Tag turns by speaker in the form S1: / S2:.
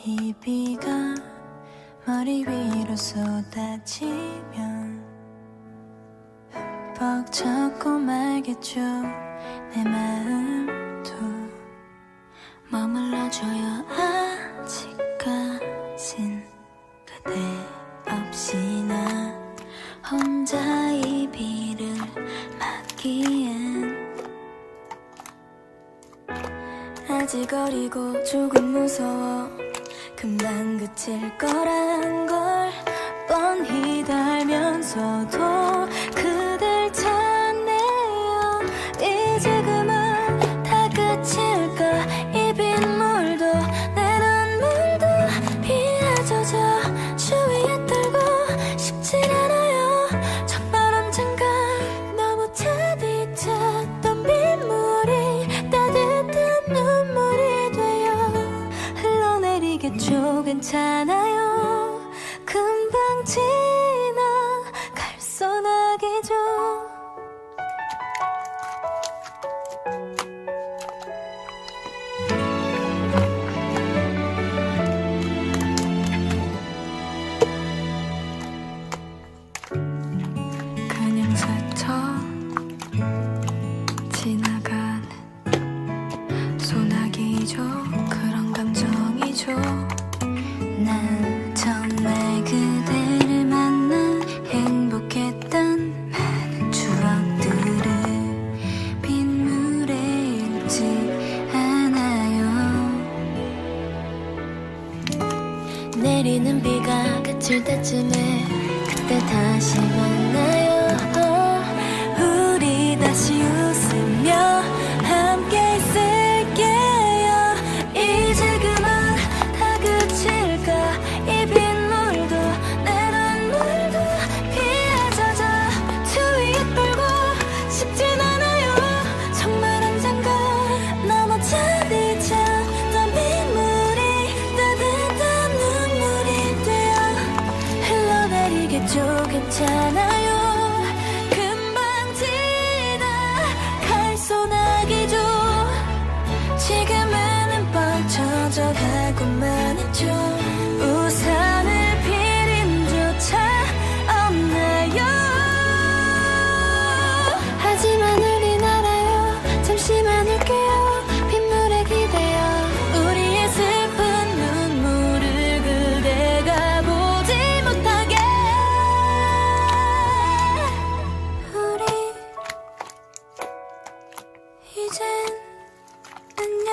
S1: 이 비가 머리 위로 쏟아지면 흠뻑 젖고 말겠죠. 내 마음도 머물러줘요. 아직까진 그대 없이 나 혼자 이 비를 맞기엔 아직 어리고 조금 무서워. 금방 그칠 거란 걸 뻔히 알면서도 그댈 찾네요. 이제 그만 다 그칠까. 이 빗물도 내 눈물도 비에 젖어 주위에 떨고 싶진 않아요. 정말 언젠가 너무 차디찼던 빗물이 따뜻한 눈물이 되어 흘러내리겠죠. 괜찮아요. 금방 지나갈 소나기죠. 그냥 스쳐 지나간 소나기죠. 그런 감정이죠. 난 정말 그대를 만나 행복했던 많은 추억들을 빗물에 잊지 않아요. 내리는 비가 그칠 때쯤에 그때 다시 만나요. 우리 다시 웃으며 함께 있을게요. 이제 그만 다 그칠까. 이 빗물도 내 눈물도 비에 젖어 주위에 떨고 싶진 않아요. 정말 언젠가 너무 차디찼던 빗물이 따뜻한 눈물이 되어 흘러내리겠죠. 괜찮아요. 금방 지나갈 소나기죠. 지금은 뻗쳐져가고만 있죠. 우산을 필 힘조차 없나요. 하지만 우린 알아요. 잠시만 울게요. 빗물에 기대어 우리의 슬픈 눈물을 그대가 보지 못하게. 우리 이젠 안녕.